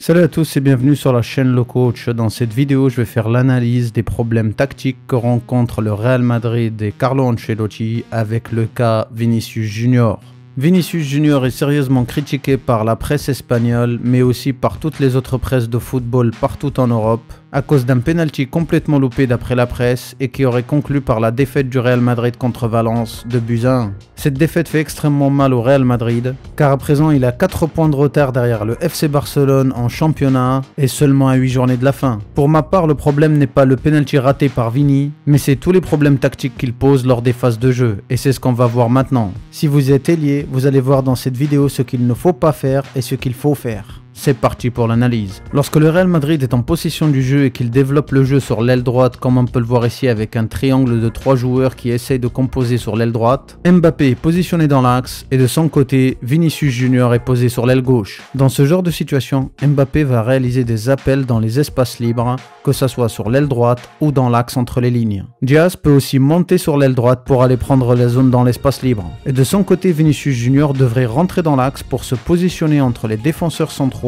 Salut à tous et bienvenue sur la chaîne Le Coach. Dans cette vidéo, je vais faire l'analyse des problèmes tactiques que rencontre le Real Madrid et Carlo Ancelotti avec le cas Vinicius Junior. Vinicius Junior est sérieusement critiqué par la presse espagnole, mais aussi par toutes les autres presses de football partout en Europe, à cause d'un penalty complètement loupé d'après la presse et qui aurait conclu par la défaite du Real Madrid contre Valence de buts à 1. Cette défaite fait extrêmement mal au Real Madrid, car à présent il a 4 points de retard derrière le FC Barcelone en championnat et seulement à 8 journées de la fin. Pour ma part, le problème n'est pas le penalty raté par Vini, mais c'est tous les problèmes tactiques qu'il pose lors des phases de jeu, et c'est ce qu'on va voir maintenant. Si vous êtes ailier, vous allez voir dans cette vidéo ce qu'il ne faut pas faire et ce qu'il faut faire. C'est parti pour l'analyse. Lorsque le Real Madrid est en possession du jeu et qu'il développe le jeu sur l'aile droite, comme on peut le voir ici avec un triangle de 3 joueurs qui essayent de composer sur l'aile droite, Mbappé est positionné dans l'axe et de son côté, Vinicius Junior est posé sur l'aile gauche. Dans ce genre de situation, Mbappé va réaliser des appels dans les espaces libres, que ce soit sur l'aile droite ou dans l'axe entre les lignes. Diaz peut aussi monter sur l'aile droite pour aller prendre la zone dans l'espace libre. Et de son côté, Vinicius Junior devrait rentrer dans l'axe pour se positionner entre les défenseurs centraux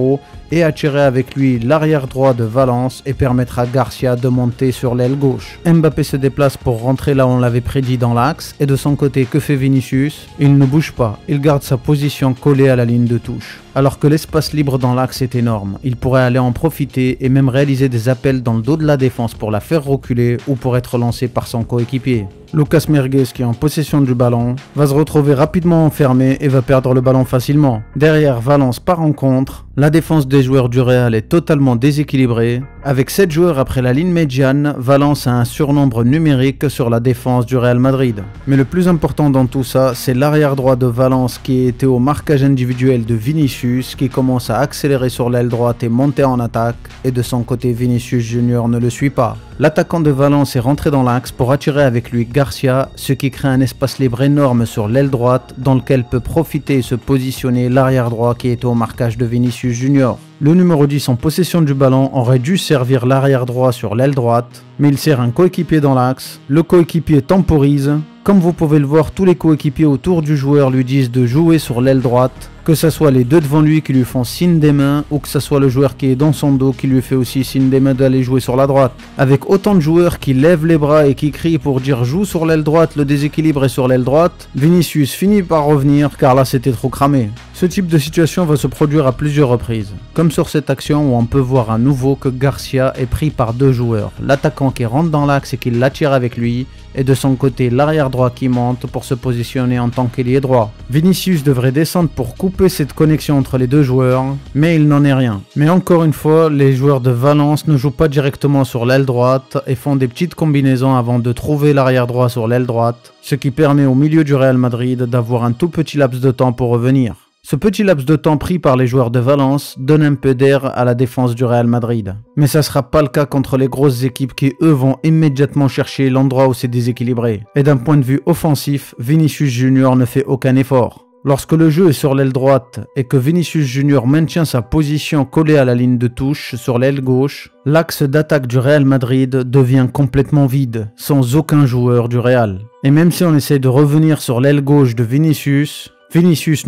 et attirer avec lui l'arrière droit de Valence et permettre à Garcia de monter sur l'aile gauche. Mbappé se déplace pour rentrer là où on l'avait prédit dans l'axe et de son côté, que fait Vinicius? Il ne bouge pas, il garde sa position collée à la ligne de touche. Alors que l'espace libre dans l'axe est énorme, il pourrait aller en profiter et même réaliser des appels dans le dos de la défense pour la faire reculer ou pour être lancé par son coéquipier. Lucas Merguez, qui est en possession du ballon, va se retrouver rapidement enfermé et va perdre le ballon facilement. Derrière, Valence part en contre. La défense des joueurs du Real est totalement déséquilibrée. Avec 7 joueurs après la ligne médiane, Valence a un surnombre numérique sur la défense du Real Madrid. Mais le plus important dans tout ça, c'est l'arrière droit de Valence qui était au marquage individuel de Vinicius, qui commence à accélérer sur l'aile droite et monter en attaque, et de son côté Vinicius Junior ne le suit pas. L'attaquant de Valence est rentré dans l'axe pour attirer avec lui Garcia, ce qui crée un espace libre énorme sur l'aile droite dans lequel peut profiter et se positionner l'arrière droit qui était au marquage de Vinicius Junior. Le numéro 10 en possession du ballon aurait dû servir l'arrière droit sur l'aile droite, mais il sert un coéquipier dans l'axe. Le coéquipier temporise. Comme vous pouvez le voir, tous les coéquipiers autour du joueur lui disent de jouer sur l'aile droite, que ce soit les deux devant lui qui lui font signe des mains ou que ce soit le joueur qui est dans son dos qui lui fait aussi signe des mains d'aller jouer sur la droite. Avec autant de joueurs qui lèvent les bras et qui crient pour dire joue sur l'aile droite, le déséquilibre est sur l'aile droite, Vinicius finit par revenir car là c'était trop cramé. Ce type de situation va se produire à plusieurs reprises, comme sur cette action où on peut voir à nouveau que Garcia est pris par 2 joueurs, l'attaquant qui rentre dans l'axe et qui l'attire avec lui, et de son côté l'arrière droit qui monte pour se positionner en tant qu'ailier droit. Vinicius devrait descendre pour couper cette connexion entre les 2 joueurs, mais il n'en est rien. Mais encore une fois, les joueurs de Valence ne jouent pas directement sur l'aile droite et font des petites combinaisons avant de trouver l'arrière droit sur l'aile droite, ce qui permet au milieu du Real Madrid d'avoir un tout petit laps de temps pour revenir. Ce petit laps de temps pris par les joueurs de Valence donne un peu d'air à la défense du Real Madrid. Mais ça sera pas le cas contre les grosses équipes qui eux vont immédiatement chercher l'endroit où c'est déséquilibré. Et d'un point de vue offensif, Vinicius Junior ne fait aucun effort. Lorsque le jeu est sur l'aile droite et que Vinicius Junior maintient sa position collée à la ligne de touche sur l'aile gauche, l'axe d'attaque du Real Madrid devient complètement vide, sans aucun joueur du Real. Et même si on essaie de revenir sur l'aile gauche de Vinicius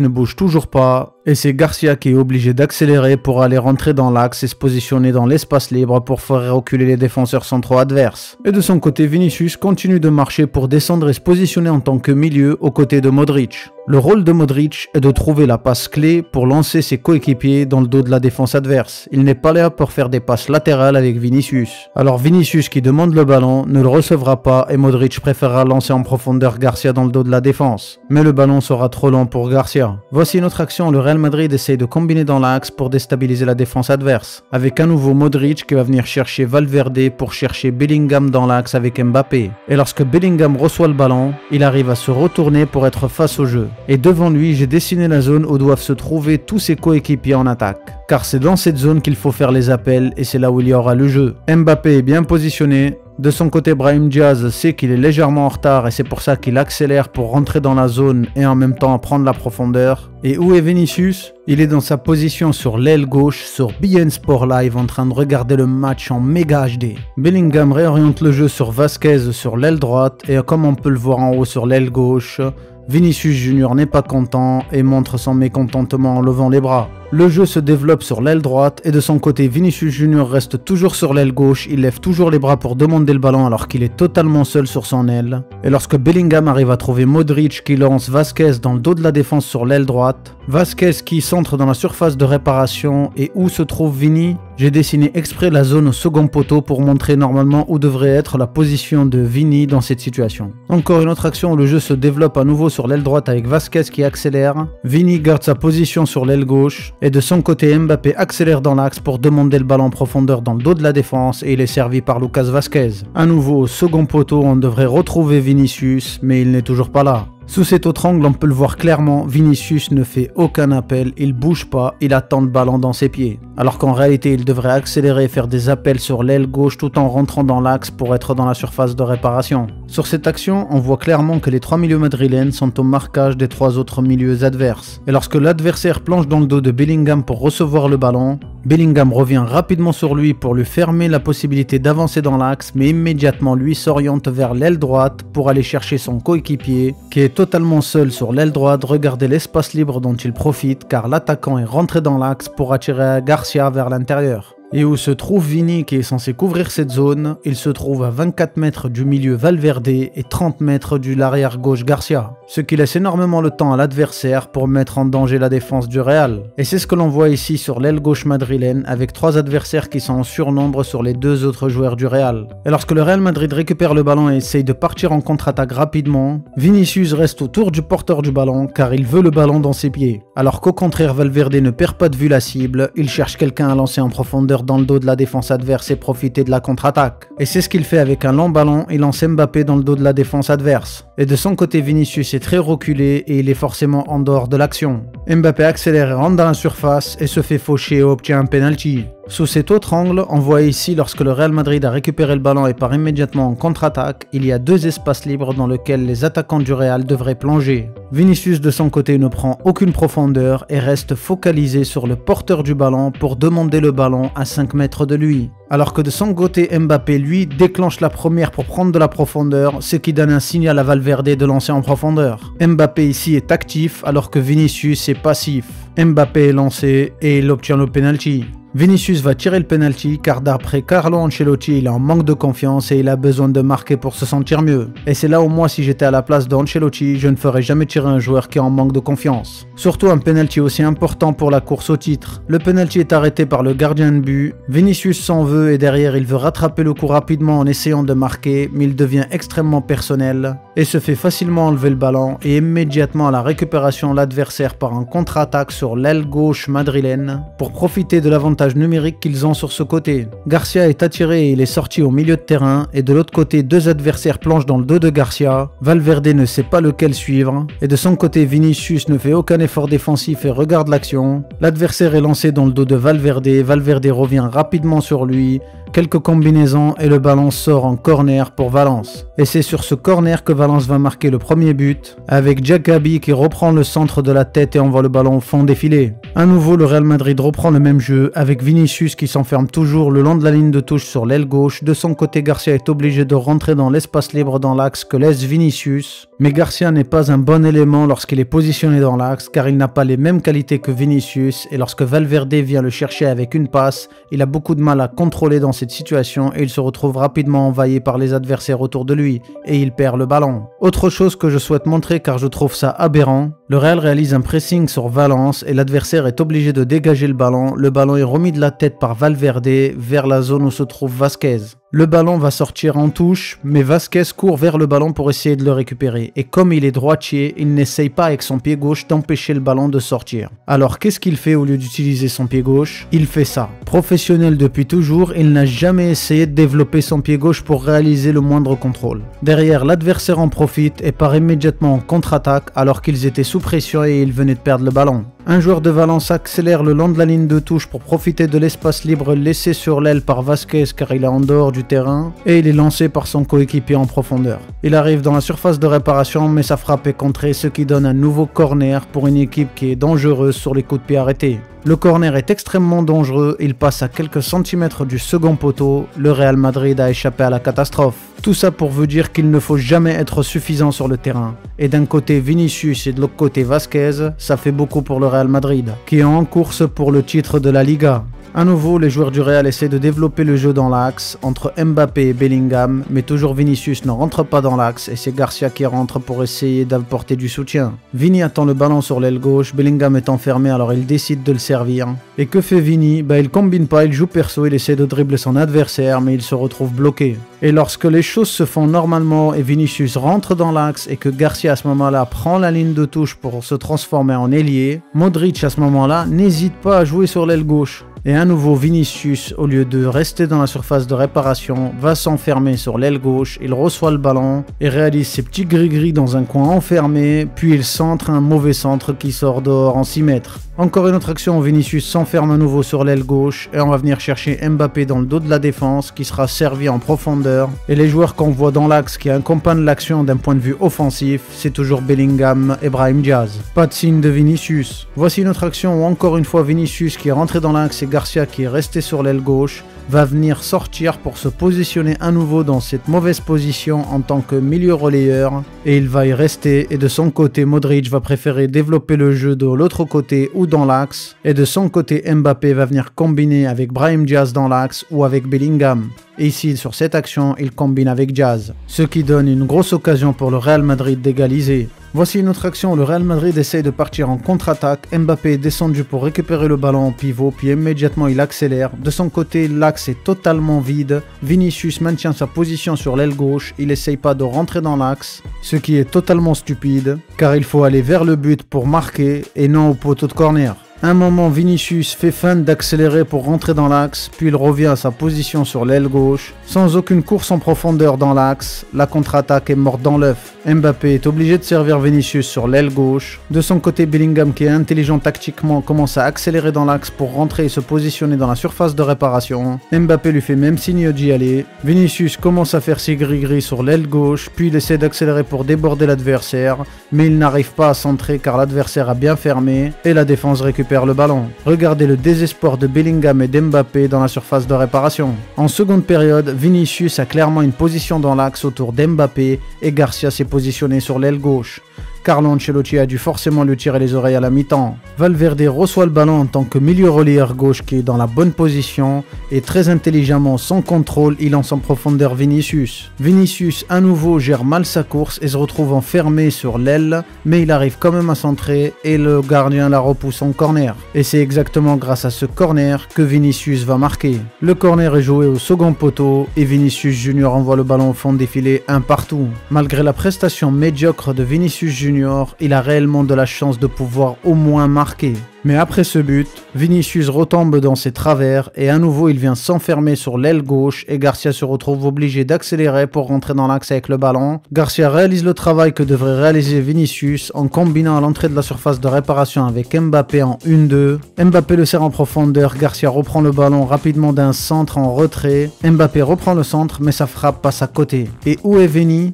ne bouge toujours pas et c'est Garcia qui est obligé d'accélérer pour aller rentrer dans l'axe et se positionner dans l'espace libre pour faire reculer les défenseurs centraux adverses. Et de son côté, Vinicius continue de marcher pour descendre et se positionner en tant que milieu aux côtés de Modric. Le rôle de Modric est de trouver la passe clé pour lancer ses coéquipiers dans le dos de la défense adverse. Il n'est pas là pour faire des passes latérales avec Vinicius. Alors Vinicius qui demande le ballon ne le recevra pas et Modric préférera lancer en profondeur Garcia dans le dos de la défense. Mais le ballon sera trop lent pour Garcia. Voici une autre action, le Real Madrid essaye de combiner dans l'axe pour déstabiliser la défense adverse. Avec un nouveau Modric qui va venir chercher Valverde pour chercher Bellingham dans l'axe avec Mbappé. Et lorsque Bellingham reçoit le ballon, il arrive à se retourner pour être face au jeu. Et devant lui, j'ai dessiné la zone où doivent se trouver tous ses coéquipiers en attaque. Car c'est dans cette zone qu'il faut faire les appels et c'est là où il y aura le jeu. Mbappé est bien positionné. De son côté, Brahim Diaz sait qu'il est légèrement en retard et c'est pour ça qu'il accélère pour rentrer dans la zone et en même temps prendre la profondeur. Et où est Vinicius? Il est dans sa position sur l'aile gauche sur beIN Sport Live en train de regarder le match en méga HD. Bellingham réoriente le jeu sur Vasquez sur l'aile droite et comme on peut le voir en haut sur l'aile gauche, Vinicius Junior n'est pas content et montre son mécontentement en levant les bras. Le jeu se développe sur l'aile droite et de son côté Vinicius Junior reste toujours sur l'aile gauche, il lève toujours les bras pour demander le ballon alors qu'il est totalement seul sur son aile. Et lorsque Bellingham arrive à trouver Modric qui lance Vasquez dans le dos de la défense sur l'aile droite, Vasquez qui centre dans la surface de réparation et où se trouve Vini, j'ai dessiné exprès la zone au second poteau pour montrer normalement où devrait être la position de Vini dans cette situation. Encore une autre action où le jeu se développe à nouveau sur l'aile droite avec Vasquez qui accélère, Vini garde sa position sur l'aile gauche et de son côté Mbappé accélère dans l'axe pour demander le ballon en profondeur dans le dos de la défense et il est servi par Lucas Vasquez. À nouveau au second poteau on devrait retrouver Vinicius mais il n'est toujours pas là. Sous cet autre angle, on peut le voir clairement, Vinicius ne fait aucun appel, il bouge pas, il attend le ballon dans ses pieds. Alors qu'en réalité, il devrait accélérer et faire des appels sur l'aile gauche tout en rentrant dans l'axe pour être dans la surface de réparation. Sur cette action, on voit clairement que les trois milieux madrilènes sont au marquage des trois autres milieux adverses. Et lorsque l'adversaire plonge dans le dos de Bellingham pour recevoir le ballon, Bellingham revient rapidement sur lui pour lui fermer la possibilité d'avancer dans l'axe, mais immédiatement lui s'oriente vers l'aile droite pour aller chercher son coéquipier qui est totalement seul sur l'aile droite. Regardez l'espace libre dont il profite car l'attaquant est rentré dans l'axe pour attirer Garcia vers l'intérieur. Et où se trouve Vini qui est censé couvrir cette zone, il se trouve à 24 mètres du milieu Valverde et 30 mètres de l'arrière gauche Garcia, ce qui laisse énormément le temps à l'adversaire pour mettre en danger la défense du Real. Et c'est ce que l'on voit ici sur l'aile gauche madrilène avec trois adversaires qui sont en surnombre sur les deux autres joueurs du Real. Et lorsque le Real Madrid récupère le ballon et essaye de partir en contre-attaque rapidement, Vinicius reste autour du porteur du ballon car il veut le ballon dans ses pieds. Alors qu'au contraire Valverde ne perd pas de vue la cible, il cherche quelqu'un à lancer en profondeur dans le dos de la défense adverse et profiter de la contre-attaque. Et c'est ce qu'il fait avec un long ballon, il lance Mbappé dans le dos de la défense adverse. Et de son côté Vinicius est très reculé et il est forcément en dehors de l'action. Mbappé accélère et rentre dans la surface et se fait faucher et obtient un penalty. Sous cet autre angle, on voit ici lorsque le Real Madrid a récupéré le ballon et part immédiatement en contre-attaque, il y a deux espaces libres dans lesquels les attaquants du Real devraient plonger. Vinicius de son côté ne prend aucune profondeur et reste focalisé sur le porteur du ballon pour demander le ballon à 5 mètres de lui. Alors que de son côté Mbappé lui déclenche la première pour prendre de la profondeur, ce qui donne un signal à Valverde de lancer en profondeur. Mbappé ici est actif alors que Vinicius est passif. Mbappé est lancé et il obtient le penalty. Vinicius va tirer le penalty car d'après Carlo Ancelotti, il est en manque de confiance et il a besoin de marquer pour se sentir mieux. Et c'est là où moi, si j'étais à la place d'Ancelotti, je ne ferais jamais tirer un joueur qui est en manque de confiance. Surtout un penalty aussi important pour la course au titre. Le penalty est arrêté par le gardien de but, Vinicius s'en veut et derrière il veut rattraper le coup rapidement en essayant de marquer, mais il devient extrêmement personnel et se fait facilement enlever le ballon et immédiatement à la récupération l'adversaire part en contre-attaque sur l'aile gauche madrilène pour profiter de l'avantage numérique qu'ils ont sur ce côté. Garcia est attiré et il est sorti au milieu de terrain et de l'autre côté deux adversaires plongent dans le dos de Garcia. Valverde ne sait pas lequel suivre et de son côté Vinicius ne fait aucun effort défensif et regarde l'action. L'adversaire est lancé dans le dos de Valverde, Valverde revient rapidement sur lui, quelques combinaisons et le ballon sort en corner pour Valence. Et c'est sur ce corner que Valence va marquer le premier but avec Diakhaby qui reprend le centre de la tête et envoie le ballon au fond des filets. À nouveau le Real Madrid reprend le même jeu avec Vinicius qui s'enferme toujours le long de la ligne de touche sur l'aile gauche. De son côté Garcia est obligé de rentrer dans l'espace libre dans l'axe que laisse Vinicius. Mais Garcia n'est pas un bon élément lorsqu'il est positionné dans l'axe car il n'a pas les mêmes qualités que Vinicius et lorsque Valverde vient le chercher avec une passe, il a beaucoup de mal à contrôler dans cette situation et il se retrouve rapidement envahi par les adversaires autour de lui et il perd le ballon. Autre chose que je souhaite montrer car je trouve ça aberrant, le Real réalise un pressing sur Valence et l'adversaire est obligé de dégager le ballon est remis de la tête par Valverde vers la zone où se trouve Vasquez. Le ballon va sortir en touche, mais Vasquez court vers le ballon pour essayer de le récupérer. Et comme il est droitier, il n'essaye pas avec son pied gauche d'empêcher le ballon de sortir. Alors qu'est-ce qu'il fait au lieu d'utiliser son pied gauche? Il fait ça. Professionnel depuis toujours, il n'a jamais essayé de développer son pied gauche pour réaliser le moindre contrôle. Derrière, l'adversaire en profite et part immédiatement en contre-attaque alors qu'ils étaient sous pression et ils venaient de perdre le ballon. Un joueur de Valence accélère le long de la ligne de touche pour profiter de l'espace libre laissé sur l'aile par Vasquez car il est en dehors du terrain et il est lancé par son coéquipier en profondeur. Il arrive dans la surface de réparation mais sa frappe est contrée, ce qui donne un nouveau corner pour une équipe qui est dangereuse sur les coups de pied arrêtés. Le corner est extrêmement dangereux, il passe à quelques centimètres du second poteau, le Real Madrid a échappé à la catastrophe. Tout ça pour vous dire qu'il ne faut jamais être suffisant sur le terrain. Et d'un côté Vinicius et de l'autre côté Vasquez, ça fait beaucoup pour le Real Madrid, qui est en course pour le titre de la Liga. A nouveau, les joueurs du Real essaient de développer le jeu dans l'axe entre Mbappé et Bellingham, mais toujours Vinicius ne rentre pas dans l'axe et c'est Garcia qui rentre pour essayer d'apporter du soutien. Vini attend le ballon sur l'aile gauche, Bellingham est enfermé alors il décide de le servir. Et que fait Vini? Il combine pas, il joue perso, il essaie de dribbler son adversaire mais il se retrouve bloqué. Et lorsque les choses se font normalement et Vinicius rentre dans l'axe et que Garcia à ce moment-là prend la ligne de touche pour se transformer en ailier, Modric à ce moment-là n'hésite pas à jouer sur l'aile gauche. Et à nouveau Vinicius, au lieu de rester dans la surface de réparation, va s'enfermer sur l'aile gauche, il reçoit le ballon et réalise ses petits gris-gris dans un coin enfermé, puis il centre un mauvais centre qui sort dehors en 6 mètres. Encore une autre action où Vinicius s'enferme à nouveau sur l'aile gauche et on va venir chercher Mbappé dans le dos de la défense qui sera servi en profondeur. Et les joueurs qu'on voit dans l'axe qui accompagnent l'action d'un point de vue offensif, c'est toujours Bellingham et Brahim Diaz. Pas de signe de Vinicius. Voici une autre action où encore une fois Vinicius qui est rentré dans l'axe et Garcia qui est resté sur l'aile gauche va venir sortir pour se positionner à nouveau dans cette mauvaise position en tant que milieu relayeur et il va y rester et de son côté Modric va préférer développer le jeu de l'autre côté ou dans l'axe et de son côté Mbappé va venir combiner avec Brahim Diaz dans l'axe ou avec Bellingham. Et ici sur cette action il combine avec Diaz, ce qui donne une grosse occasion pour le Real Madrid d'égaliser. Voici une autre action où le Real Madrid essaye de partir en contre-attaque, Mbappé est descendu pour récupérer le ballon en pivot puis immédiatement il accélère, de son côté l'axe est totalement vide, Vinicius maintient sa position sur l'aile gauche, il essaye pas de rentrer dans l'axe, ce qui est totalement stupide car il faut aller vers le but pour marquer et non au poteau de corner. À un moment, Vinicius fait feinte d'accélérer pour rentrer dans l'axe, puis il revient à sa position sur l'aile gauche. Sans aucune course en profondeur dans l'axe, la contre-attaque est morte dans l'œuf. Mbappé est obligé de servir Vinicius sur l'aile gauche. De son côté, Bellingham, qui est intelligent tactiquement, commence à accélérer dans l'axe pour rentrer et se positionner dans la surface de réparation. Mbappé lui fait même signe d'y aller. Vinicius commence à faire ses gris-gris sur l'aile gauche, puis il essaie d'accélérer pour déborder l'adversaire, mais il n'arrive pas à centrer car l'adversaire a bien fermé et la défense récupère le ballon. Regardez le désespoir de Bellingham et d'Mbappé dans la surface de réparation. En seconde période, Vinicius a clairement une position dans l'axe autour d'Mbappé et Garcia s'est positionné sur l'aile gauche. Carlo Ancelotti a dû forcément lui tirer les oreilles à la mi-temps. Valverde reçoit le ballon en tant que milieu relayeur gauche qui est dans la bonne position et très intelligemment, sans contrôle, il lance en profondeur Vinicius. Vinicius à nouveau gère mal sa course et se retrouve enfermé sur l'aile, mais il arrive quand même à centrer et le gardien la repousse en corner. Et c'est exactement grâce à ce corner que Vinicius va marquer. Le corner est joué au second poteau et Vinicius Junior envoie le ballon au fond des filets un partout. Malgré la prestation médiocre de Vinicius Junior, il a réellement de la chance de pouvoir au moins marquer. Mais après ce but, Vinicius retombe dans ses travers et à nouveau il vient s'enfermer sur l'aile gauche et Garcia se retrouve obligé d'accélérer pour rentrer dans l'axe avec le ballon. Garcia réalise le travail que devrait réaliser Vinicius en combinant à l'entrée de la surface de réparation avec Mbappé en 1-2. Mbappé le sert en profondeur, Garcia reprend le ballon rapidement d'un centre en retrait. Mbappé reprend le centre mais sa frappe passe à côté. Et où est Vini ?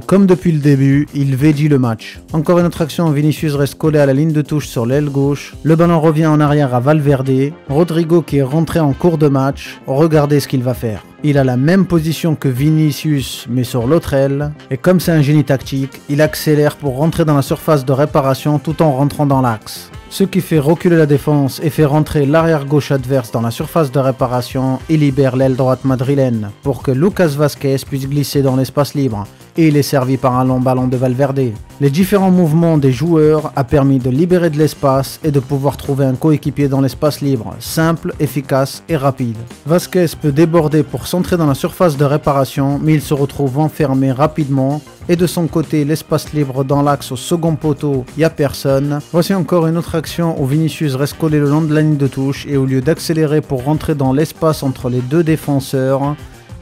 Comme depuis le début, il védie le match. Encore une autre action, Vinicius reste collé à la ligne de touche sur l'aile gauche. Le ballon revient en arrière à Valverde. Rodrigo qui est rentré en cours de match. Regardez ce qu'il va faire. Il a la même position que Vinicius mais sur l'autre aile. Et comme c'est un génie tactique, il accélère pour rentrer dans la surface de réparation tout en rentrant dans l'axe. Ce qui fait reculer la défense et fait rentrer l'arrière gauche adverse dans la surface de réparation et libère l'aile droite madrilène pour que Lucas Vasquez puisse glisser dans l'espace libre. Et il est servi par un long ballon de Valverde. Les différents mouvements des joueurs a permis de libérer de l'espace et de pouvoir trouver un coéquipier dans l'espace libre, simple, efficace et rapide. Vasquez peut déborder pour centrer dans la surface de réparation, mais il se retrouve enfermé rapidement. Et de son côté, l'espace libre dans l'axe au second poteau, il n'y a personne. Voici encore une autre action où Vinicius reste collé le long de la ligne de touche et au lieu d'accélérer pour rentrer dans l'espace entre les deux défenseurs,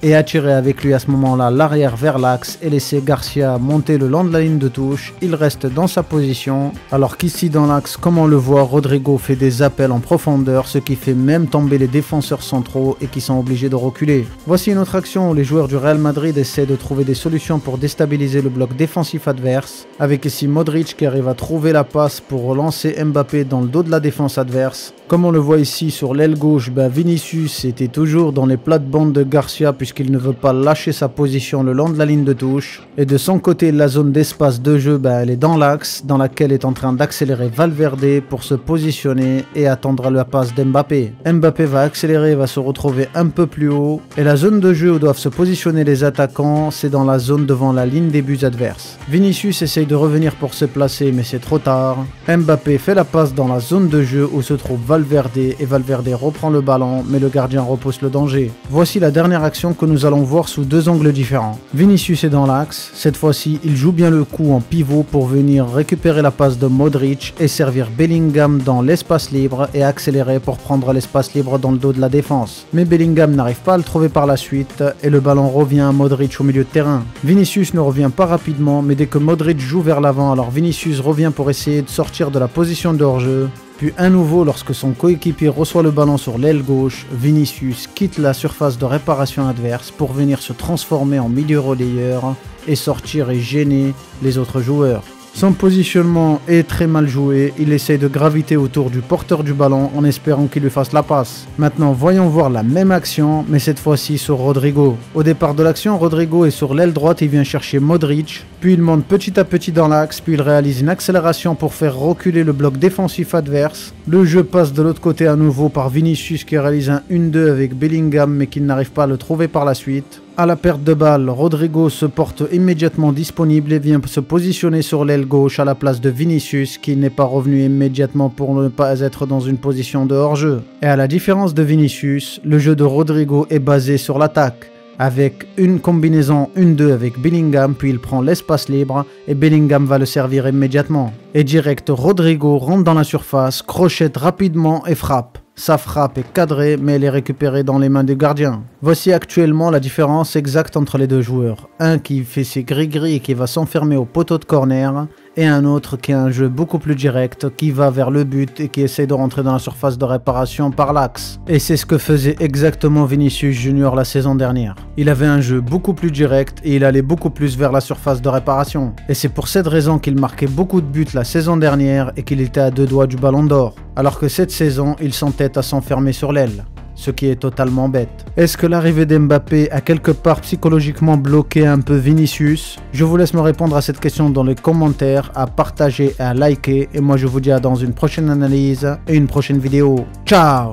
et attirer avec lui à ce moment-là l'arrière vers l'axe et laisser Garcia monter le long de la ligne de touche. Il reste dans sa position, alors qu'ici dans l'axe, comme on le voit, Rodrigo fait des appels en profondeur, ce qui fait même tomber les défenseurs centraux et qui sont obligés de reculer. Voici une autre action où les joueurs du Real Madrid essaient de trouver des solutions pour déstabiliser le bloc défensif adverse, avec ici Modric qui arrive à trouver la passe pour relancer Mbappé dans le dos de la défense adverse. Comme on le voit ici sur l'aile gauche, Vinicius était toujours dans les plates-bandes de Garcia puisqu'il ne veut pas lâcher sa position le long de la ligne de touche. Et de son côté, la zone d'espace de jeu, elle est dans l'axe, dans laquelle est en train d'accélérer Valverde pour se positionner et attendre la passe d'Mbappé. Mbappé va accélérer, va se retrouver un peu plus haut. Et la zone de jeu où doivent se positionner les attaquants, c'est dans la zone devant la ligne des buts adverses. Vinicius essaye de revenir pour se placer, mais c'est trop tard. Mbappé fait la passe dans la zone de jeu où se trouve Valverde et Valverde reprend le ballon, mais le gardien repousse le danger. Voici la dernière action que nous allons voir sous deux angles différents. Vinicius est dans l'axe, cette fois-ci il joue bien le coup en pivot pour venir récupérer la passe de Modric et servir Bellingham dans l'espace libre et accélérer pour prendre l'espace libre dans le dos de la défense. Mais Bellingham n'arrive pas à le trouver par la suite et le ballon revient à Modric au milieu de terrain. Vinicius ne revient pas rapidement, mais dès que Modric joue vers l'avant, alors Vinicius revient pour essayer de sortir de la position de hors-jeu. Puis à nouveau, lorsque son coéquipier reçoit le ballon sur l'aile gauche, Vinicius quitte la surface de réparation adverse pour venir se transformer en milieu relayeur et sortir et gêner les autres joueurs. Son positionnement est très mal joué, il essaye de graviter autour du porteur du ballon en espérant qu'il lui fasse la passe. Maintenant voyons voir la même action, mais cette fois-ci sur Rodrigo. Au départ de l'action, Rodrigo est sur l'aile droite, il vient chercher Modric, puis il monte petit à petit dans l'axe, puis il réalise une accélération pour faire reculer le bloc défensif adverse. Le jeu passe de l'autre côté à nouveau par Vinicius qui réalise un 1-2 avec Bellingham mais qui n'arrive pas à le trouver par la suite. À la perte de balle, Rodrigo se porte immédiatement disponible et vient se positionner sur l'aile gauche à la place de Vinicius qui n'est pas revenu immédiatement pour ne pas être dans une position de hors-jeu. Et à la différence de Vinicius, le jeu de Rodrigo est basé sur l'attaque, avec une combinaison 1-2 avec Bellingham, puis il prend l'espace libre et Bellingham va le servir immédiatement. Et direct, Rodrigo rentre dans la surface, crochette rapidement et frappe. Sa frappe est cadrée, mais elle est récupérée dans les mains du gardien. Voici actuellement la différence exacte entre les deux joueurs. Un qui fait ses gris-gris et qui va s'enfermer au poteau de corner, et un autre qui a un jeu beaucoup plus direct, qui va vers le but et qui essaie de rentrer dans la surface de réparation par l'axe. Et c'est ce que faisait exactement Vinicius Junior la saison dernière. Il avait un jeu beaucoup plus direct et il allait beaucoup plus vers la surface de réparation. Et c'est pour cette raison qu'il marquait beaucoup de buts la saison dernière et qu'il était à 2 doigts du ballon d'or. Alors que cette saison, il s'entête à s'enfermer sur l'aile. Ce qui est totalement bête. Est-ce que l'arrivée d'Mbappé a quelque part psychologiquement bloqué un peu Vinicius? Je vous laisse me répondre à cette question dans les commentaires, à partager et à liker. Et moi je vous dis à dans une prochaine analyse et une prochaine vidéo. Ciao!